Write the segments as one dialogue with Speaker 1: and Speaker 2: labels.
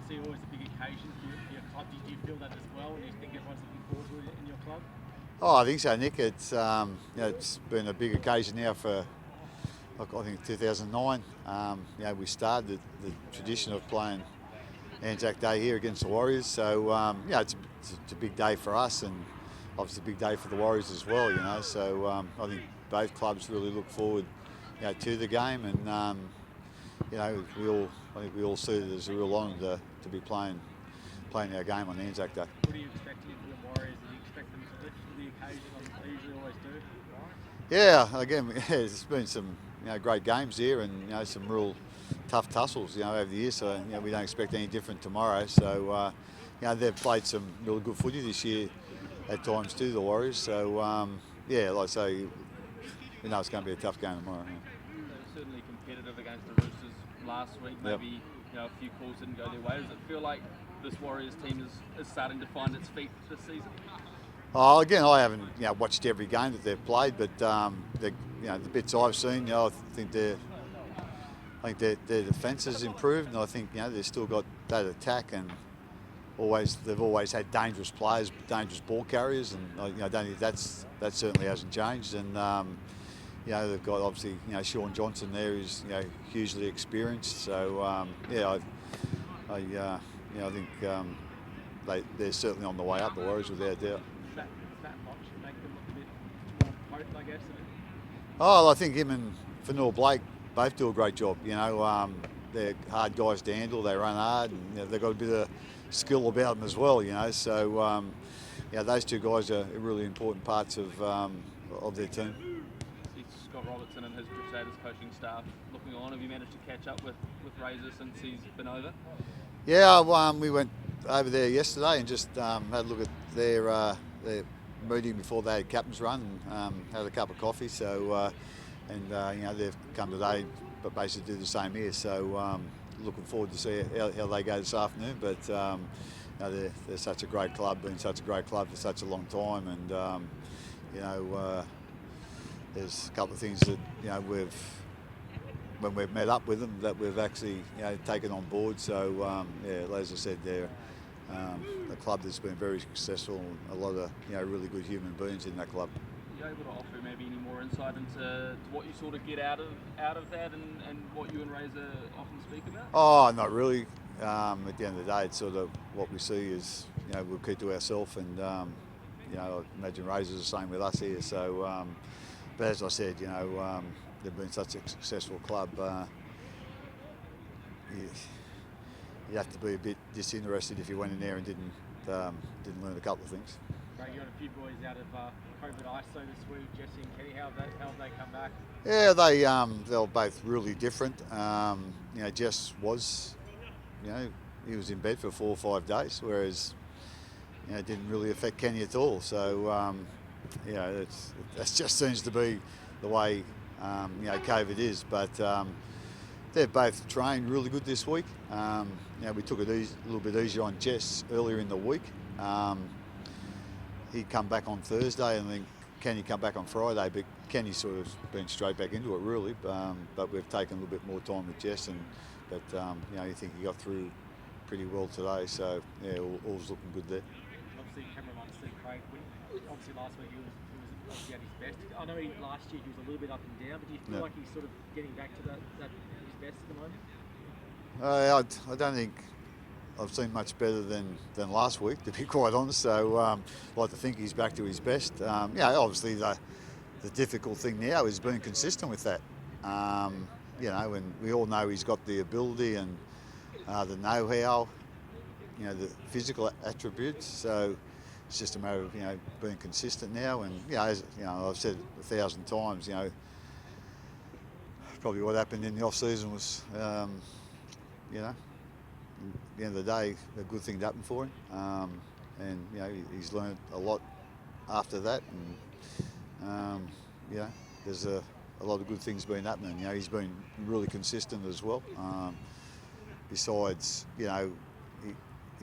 Speaker 1: obviously always a big occasion for your club. Do you feel that as well? And do you think everyone's looking forward to it in your club?
Speaker 2: Oh, I think so, Nick. It's been a big occasion now for, like, I think 2009. We started the tradition of playing Anzac Day here against the Warriors. So it's a big day for us, and obviously a big day for the Warriors as well. So I think both clubs really look forward, to the game, and I think we all see it as a real honour to be playing our game on Anzac Day.
Speaker 1: What are you expecting from the Warriors? Do you expect them to lift for the occasion? They usually always do.
Speaker 2: Yeah, again, there's been some great games here, and some real tough tussles over the years. So we don't expect any different tomorrow. So they've played some really good footy this year at times too, the Warriors. So like I say, we know it's going to be a tough game tomorrow.
Speaker 1: They were certainly competitive against the Roosters last week. Maybe a few calls didn't go their way. Does it feel like this Warriors team is starting to find its feet this season?
Speaker 2: Oh, again, I haven't watched every game that they've played, but the bits I've seen, I think their defence has improved, and I think they've still got that attack, and they've always had dangerous players, dangerous ball carriers, and I don't think that certainly hasn't changed. And they've got obviously Sean Johnson there, who's hugely experienced. So I think they're certainly on the way up, the Warriors, without a doubt.
Speaker 1: That much to make them look a bit more potent, I guess?
Speaker 2: Oh, I think him and Fanua Blake both do a great job. They're hard guys to handle. They run hard, and they've got a bit of skill about them as well. So those two guys are really important parts of their team.
Speaker 1: Scott Robertson and his Crusaders coaching staff looking on. Have you managed to catch up with Razor since he's been over?
Speaker 2: Yeah, we went over there yesterday and just had a look at their meeting before they had captain's run, and had a cup of coffee. So they've come today, but basically do the same here. So looking forward to see how they go this afternoon. But they're such a great club, been such a great club for such a long time, and there's a couple of things that when we've met up with them, that we've actually taken on board. So as I said, they're a club that's been very successful. A lot of really good human beings in that club.
Speaker 1: Are you able to offer maybe any more insight into what you sort of get out of that, and what you and Razor often speak about?
Speaker 2: Oh, not really. At the end of the day, it's sort of what we see is we'll keep to ourselves, and I imagine Razor's the same with us here. So, but as I said, they've been such a successful club. You have to be a bit disinterested if you went in there and didn't learn a couple of things.
Speaker 1: Right, you had a few boys out of COVID ISO this week, Jesse and Kenny. How have they come back?
Speaker 2: Yeah, they were both really different. Jess was, he was in bed for 4 or 5 days, whereas it didn't really affect Kenny at all. So that just seems to be the way COVID is. But they've both trained really good this week. We took it a little bit easier on Jess earlier in the week. He come back on Thursday, and then Kenny come back on Friday. But Kenny sort of been straight back into it really. But we've taken a little bit more time with Jess, but you think he got through pretty well today. So all's looking good there.
Speaker 1: Obviously, Cameron Munster, Craig. Obviously, last week he was obviously at his best. I know last year he was a little bit up and down, but do you feel like he's sort of getting back to that his best at the moment?
Speaker 2: I don't think I've seen much better than last week, to be quite honest. So I'd like to think he's back to his best. Obviously the difficult thing now is being consistent with that. And we all know he's got the ability and the know-how, the physical attributes. So it's just a matter of being consistent now. And as I've said 1,000 times, probably what happened in the off season was, at the end of the day, a good thing to happen for him. And he's learned a lot after that. And there's a lot of good things been happening. He's been really consistent as well. Besides, he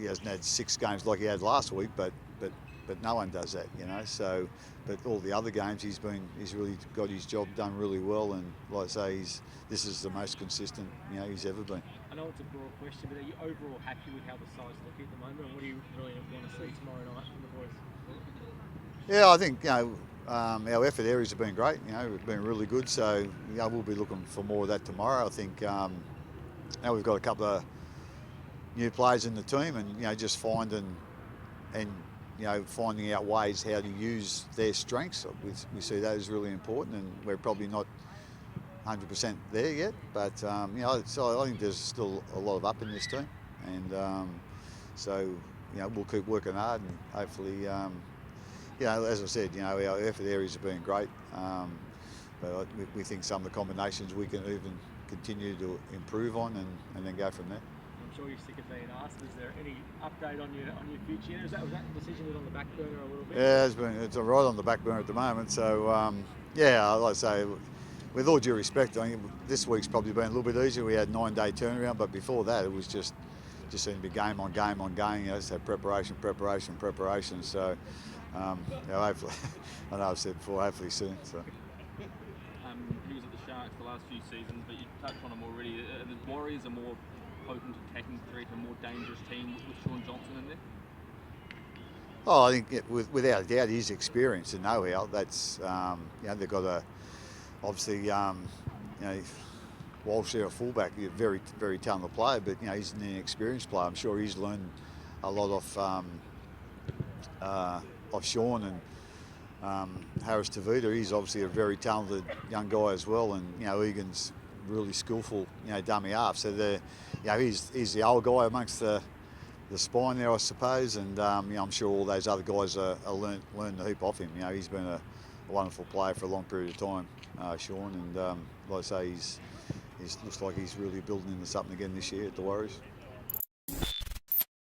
Speaker 2: hasn't had 6 games like he had last week, but no one does that, So, but all the other games he's really got his job done really well, and like I say, this is the most consistent he's ever been.
Speaker 1: I know it's a broad question, but are you overall happy with how the side's looking at the moment, and what do you really want to see tomorrow night from the boys?
Speaker 2: Yeah, I think our effort areas have been great. We've been really good. So we'll be looking for more of that tomorrow. I think we've got a couple of new players in the team, and just finding out ways how to use their strengths. We see that as really important, and we're probably not 100% there yet. But so I think there's still a lot of up in this team, and so we'll keep working hard, and hopefully. As I said, our effort areas have been great, but we think some of the combinations we can even continue to improve on and then go from there.
Speaker 1: I'm sure you're sick of being asked. Is there any update on your future? Was that decision on the back burner a little bit?
Speaker 2: Yeah, it's right on the back burner at the moment. So like I say, with all due respect, I think this week's probably been a little bit easier. We had 9-day turnaround, but before that, it was just seemed to be game on game on game. So preparation. So. Hopefully, I know I've said before, hopefully soon. So.
Speaker 3: He was at the Sharks the last few seasons, but you touched on him already. The Warriors a more potent attacking threat, a more dangerous team with Shaun Johnson in there?
Speaker 2: Oh, I think without a doubt, his experience and know-how. That's they've got obviously Walsh there, a fullback, a very very talented player, but he's an inexperienced player. I'm sure he's learned a lot of Shaun and Harris Tavita. He's obviously a very talented young guy as well, and Egan's really skillful, dummy half. So he's the old guy amongst the spine there, I suppose, and I'm sure all those other guys are learned a heap off him. He's been a wonderful player for a long period of time, Shaun, and like I say, he looks like he's really building into something again this year at the Warriors.